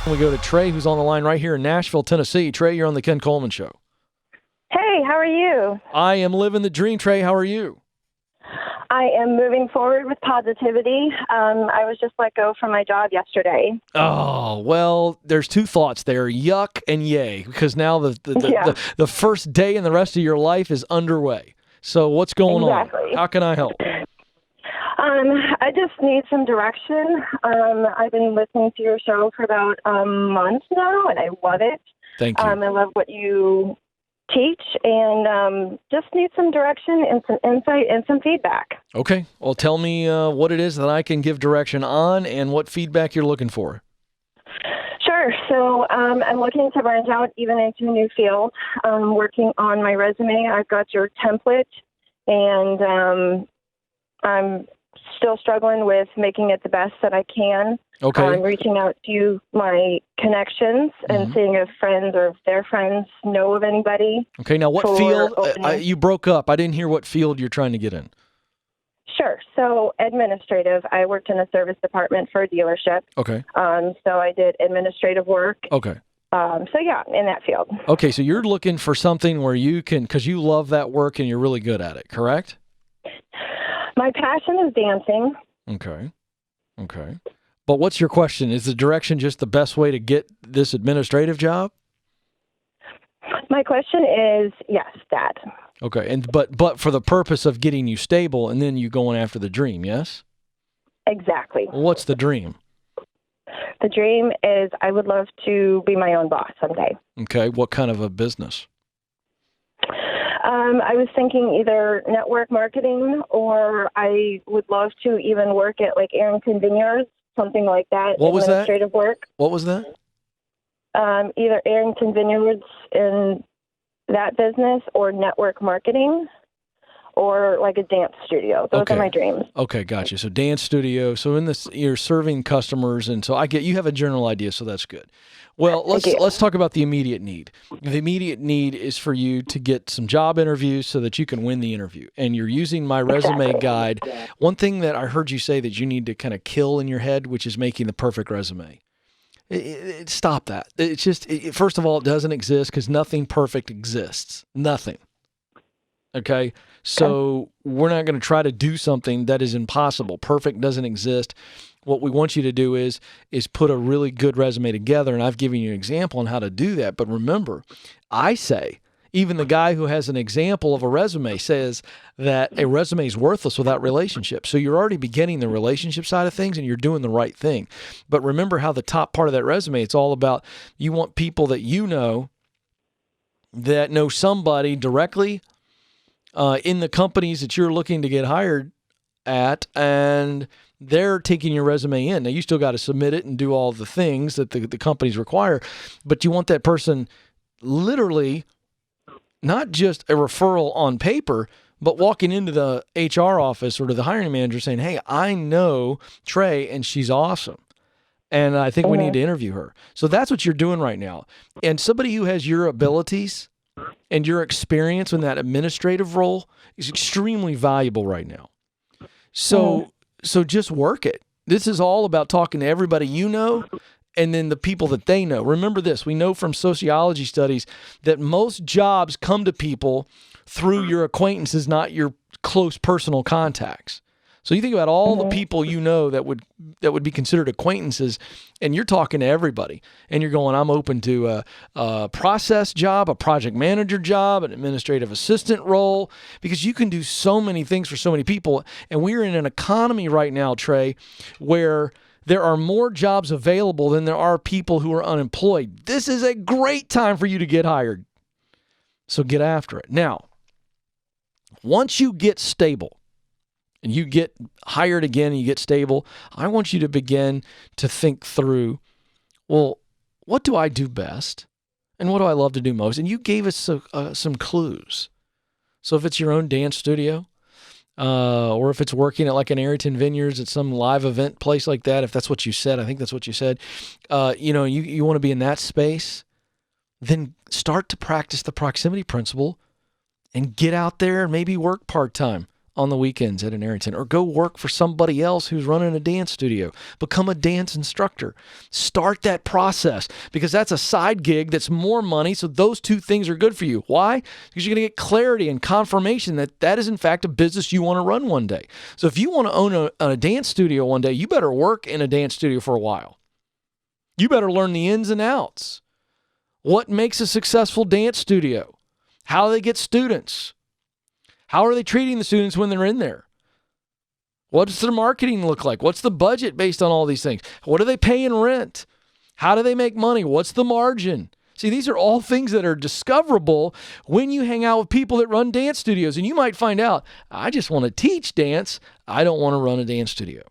We go to Trey, who's on the line right here in Nashville, Tennessee. Trey, you're on the Ken Coleman Show. Hey, how are you? I am living the dream, Trey. How are you? I am moving forward with positivity. I was just let go from my job yesterday. Oh, well, there's two thoughts there, yuck and yay, because now the first day and the rest of your life is underway. So what's going on? How can I help? I just need some direction. I've been listening to your show for about a month now, and I love it. Thank you. I love what you teach, and just need some direction and some insight and some feedback. Okay. Well, tell me what it is that I can give direction on and what feedback you're looking for. Sure. So I'm looking to branch out even into a new field. Working on my resume. I've got your template, and I'm still struggling with making it the best that I can. Okay. I'm reaching out to my connections and seeing if friends or if their friends know of anybody. Okay. Now, what field? You broke up. I didn't hear what field you're trying to get in. Sure. So administrative. I worked in a service department for a dealership. Okay. So I did administrative work. Okay. So yeah, in that field. Okay. So you're looking for something where you can, because you love that work and you're really good at it, correct? My passion is dancing. Okay. Okay. But what's your question? Is the direction just the best way to get this administrative job? My question is, yes, that. Okay. And but for the purpose of getting you stable and then you going after the dream, yes? Exactly. Well, what's the dream? The dream is I would love to be my own boss someday. Okay. What kind of a business? I was thinking either network marketing, or I would love to even work at like Arrington Vineyards, something like that. What was that? Administrative work. What was that? Either Arrington Vineyards in that business, or network marketing, or like a dance studio. Those are my dreams. Okay, gotcha. So dance studio. So in this, you're serving customers, and so I get you have a general idea. So that's good. Well, let's talk about the immediate need. The immediate need is for you to get some job interviews so that you can win the interview. And you're using my resume guide. One thing that I heard you say that you need to kind of kill in your head, which is making the perfect resume. Stop that. It's just, first of all, it doesn't exist because nothing perfect exists. Nothing. Okay? So we're not going to try to do something that is impossible. Perfect doesn't exist. What we want you to do is put a really good resume together, and I've given you an example on how to do that. But remember, I say, even the guy who has an example of a resume says that a resume is worthless without relationships. So you're already beginning the relationship side of things, and you're doing the right thing. But remember how the top part of that resume, it's all about you want people that you know that know somebody directly in the companies that you're looking to get hired at, and they're taking your resume in. Now, you still got to submit it and do all the things that the companies require, but you want that person literally not just a referral on paper, but walking into the HR office or to the hiring manager saying, hey, I know Trey, and she's awesome, and I think we need to interview her. So that's what you're doing right now. And somebody who has your abilities and your experience in that administrative role is extremely valuable right now. So just work it. This is all about talking to everybody you know and then the people that they know. Remember this, we know from sociology studies that most jobs come to people through your acquaintances, not your close personal contacts. So you think about all the people you know that would be considered acquaintances, and you're talking to everybody, and you're going, I'm open to a process job, a project manager job, an administrative assistant role, because you can do so many things for so many people. And we're in an economy right now, Trey, where there are more jobs available than there are people who are unemployed. This is a great time for you to get hired. So get after it. Now, once you get stable, and you get hired again and you get stable, I want you to begin to think through, well, what do I do best? And what do I love to do most? And you gave us some clues. So if it's your own dance studio, or if it's working at like an Arrington Vineyards at some live event place like that, if that's what you said, I think that's what you said, you want to be in that space, then start to practice the proximity principle and get out there and maybe work part-time on the weekends at an Arrington, or go work for somebody else who's running a dance studio. Become a dance instructor. Start that process, because that's a side gig that's more money. So those two things are good for you. Why? Because you're going to get clarity and confirmation that that is in fact a business you want to run one day. So if you want to own a dance studio one day, you better work in a dance studio for a while. You better learn the ins and outs. What makes a successful dance studio? How do they get students? How are they treating the students when they're in there? What does their marketing look like? What's the budget based on all these things? What are they paying rent? How do they make money? What's the margin? See, these are all things that are discoverable when you hang out with people that run dance studios. And you might find out, I just want to teach dance. I don't want to run a dance studio.